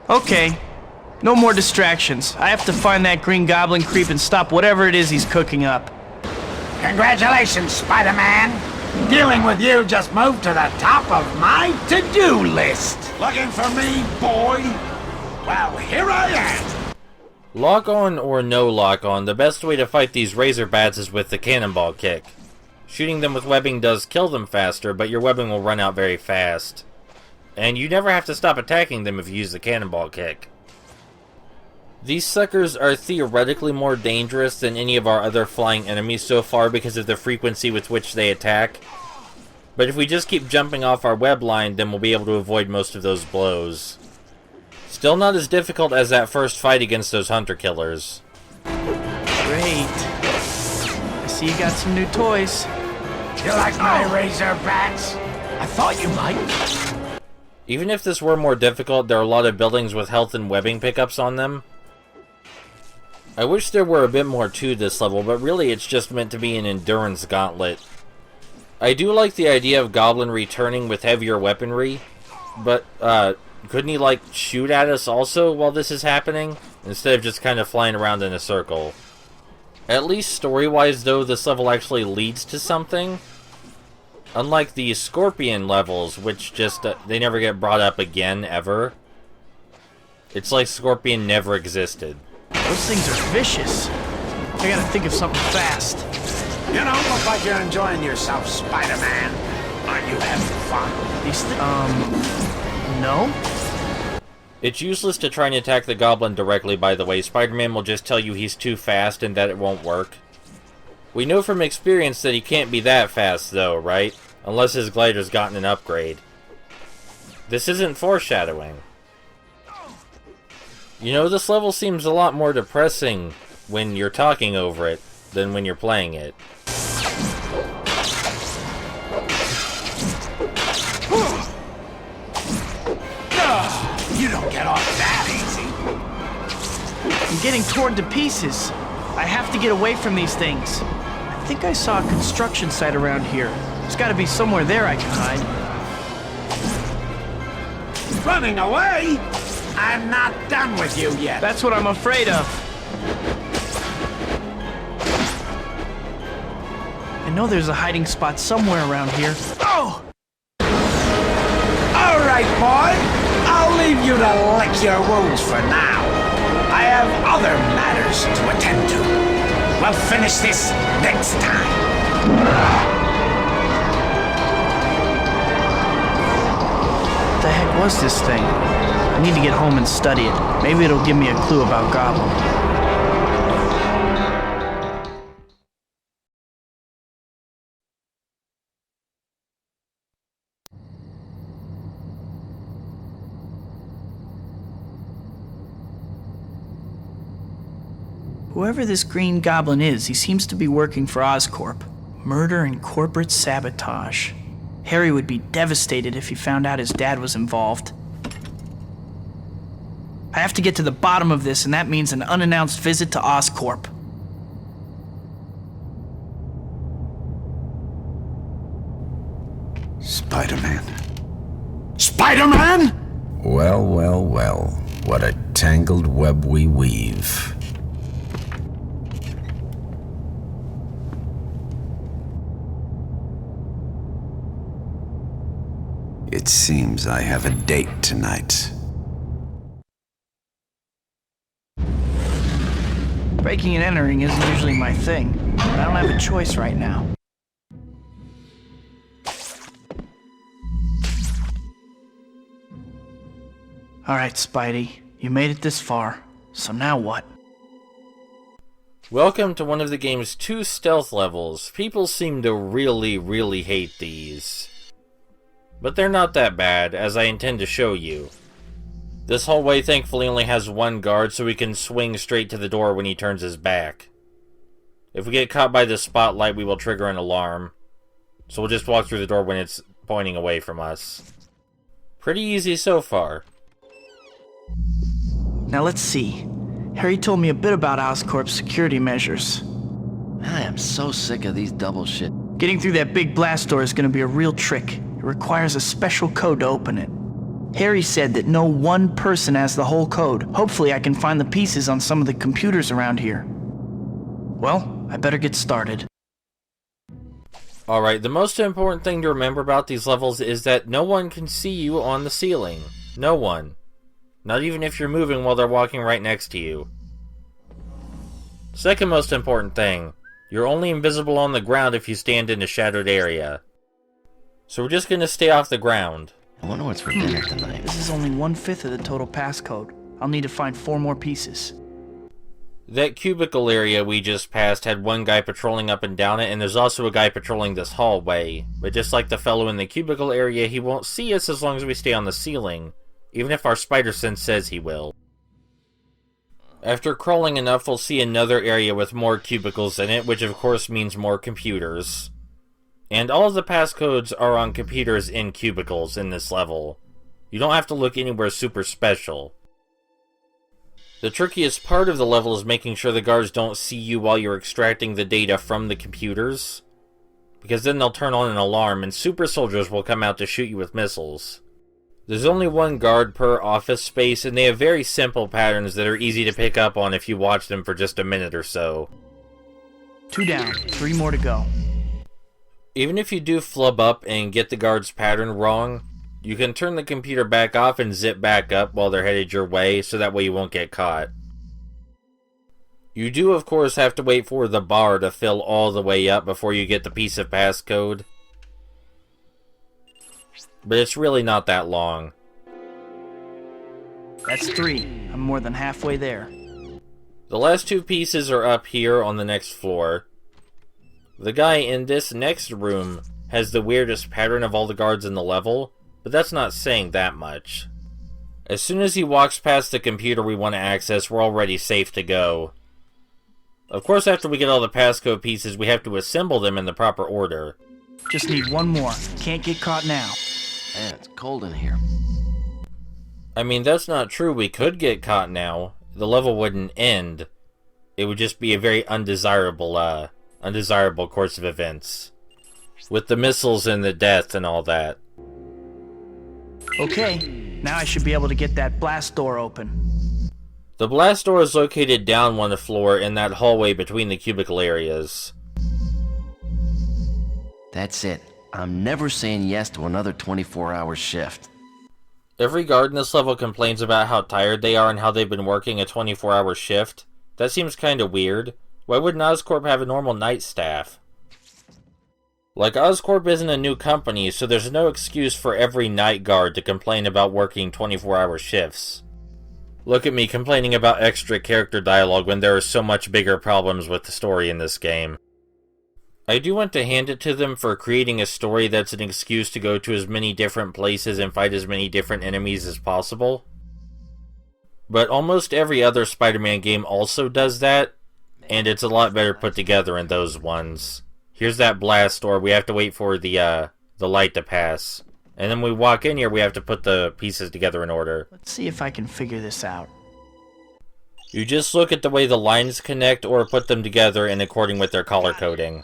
Okay. No more distractions. I have to find that green goblin creep and stop whatever it is he's cooking up. Congratulations, Spider-Man. Dealing with you just moved to the top of my to-do list. Looking for me, boy? Well, here I am. Lock on or no lock on, the best way to fight these razor bats is with the cannonball kick. Shooting them with webbing does kill them faster, but your webbing will run out very fast. And you never have to stop attacking them if you use the cannonball kick. These suckers are theoretically more dangerous than any of our other flying enemies so far because of the frequency with which they attack. But if we just keep jumping off our web line, then we'll be able to avoid most of those blows. Still not as difficult as that first fight against those hunter killers. Great. I see you got some new toys. You like my razor bats? I thought you might. Even if this were more difficult, there are a lot of buildings with health and webbing pickups on them. I wish there were a bit more to this level, but really it's just meant to be an endurance gauntlet. I do like the idea of Goblin returning with heavier weaponry, but, couldn't he, like, shoot at us also while this is happening? Instead of just kind of flying around in a circle. At least story-wise, though, this level actually leads to something. Unlike the Scorpion levels, which just, they never get brought up again, ever. It's like Scorpion never existed. Those things are vicious. I gotta think of something fast. You don't look like you're enjoying yourself, Spider-Man. Aren't you having fun? These no? It's useless to try and attack the Goblin directly, by the way. Spider-Man will just tell you he's too fast and that it won't work. We know from experience that he can't be that fast, though, right? Unless his glider's gotten an upgrade. This isn't foreshadowing. You know, this level seems a lot more depressing when you're talking over it than when you're playing it. You don't get off that easy. I'm getting torn to pieces. I have to get away from these things. I think I saw a construction site around here. There's gotta be somewhere there I can hide. Running away? I'm not done with you yet. That's what I'm afraid of. I know there's a hiding spot somewhere around here. Oh! All right, boy. I'll leave you to lick your wounds for now. I have other matters to attend to. We'll finish this next time. What the heck was this thing? I need to get home and study it. Maybe it'll give me a clue about Goblin. Whoever this green goblin is, he seems to be working for Oscorp. Murder and corporate sabotage. Harry would be devastated if he found out his dad was involved. I have to get to the bottom of this, and that means an unannounced visit to Oscorp. Spider-Man. Spider-Man? Well, well, well. What a tangled web we weave. It seems I have a date tonight. Breaking and entering isn't usually my thing, but I don't have a choice right now. Alright, Spidey, you made it this far, so now what? Welcome to one of the game's 2 stealth levels. People seem to really hate these. But they're not that bad, as I intend to show you. This hallway thankfully only has 1 guard, so we can swing straight to the door when he turns his back. If we get caught by the spotlight, we will trigger an alarm. So we'll just walk through the door when it's pointing away from us. Pretty easy so far. Now let's see. Harry told me a bit about Oscorp's security measures. I am so sick of these double shit. Getting through that big blast door is going to be a real trick. It requires a special code to open it. Harry said that no one person has the whole code. Hopefully I can find the pieces on some of the computers around here. Well, I better get started. Alright, the most important thing to remember about these levels is that no one can see you on the ceiling. No one. Not even if you're moving while they're walking right next to you. Second most important thing, you're only invisible on the ground if you stand in a shadowed area. So we're just gonna stay off the ground. I wonder what's for dinner tonight. This is only 1/5 of the total passcode. I'll need to find 4 more pieces. That cubicle area we just passed had one guy patrolling up and down it, and there's also a guy patrolling this hallway. But just like the fellow in the cubicle area, he won't see us as long as we stay on the ceiling, even if our spider sense says he will. After crawling enough, we'll see another area with more cubicles in it, which of course means more computers. And all of the passcodes are on computers in cubicles in this level. You don't have to look anywhere super special. The trickiest part of the level is making sure the guards don't see you while you're extracting the data from the computers, because then they'll turn on an alarm and super soldiers will come out to shoot you with missiles. There's only one guard per office space, and they have very simple patterns that are easy to pick up on if you watch them for just a minute or so. 2 down, 3 more to go. Even if you do flub up and get the guard's pattern wrong, you can turn the computer back off and zip back up while they're headed your way, so that way you won't get caught. You do of course have to wait for the bar to fill all the way up before you get the piece of passcode. But it's really not that long. That's 3. I'm more than halfway there. The last 2 pieces are up here on the next floor. The guy in this next room has the weirdest pattern of all the guards in the level, but that's not saying that much. As soon as he walks past the computer we want to access, we're already safe to go. Of course, after we get all the passcode pieces, we have to assemble them in the proper order. Just need 1 more. Can't get caught now. Man, it's cold in here. I mean, that's not true. We could get caught now. The level wouldn't end. It would just be a very undesirable course of events. With the missiles and the death and all that. Okay, now I should be able to get that blast door open. The blast door is located down one floor in that hallway between the cubicle areas. That's it. I'm never saying yes to another 24-hour shift. Every guard in this level complains about how tired they are and how they've been working a 24-hour shift. That seems kinda weird. Why wouldn't Oscorp have a normal night staff? Like, Oscorp isn't a new company, so there's no excuse for every night guard to complain about working 24-hour shifts. Look at me complaining about extra character dialogue when there are so much bigger problems with the story in this game. I do want to hand it to them for creating a story that's an excuse to go to as many different places and fight as many different enemies as possible. But almost every other Spider-Man game also does that, and it's a lot better put together in those ones. Here's that blast door. We have to wait for the light to pass. And then we walk in here, we have to put the pieces together in order. Let's see if I can figure this out. You just look at the way the lines connect or put them together in according with their color coding.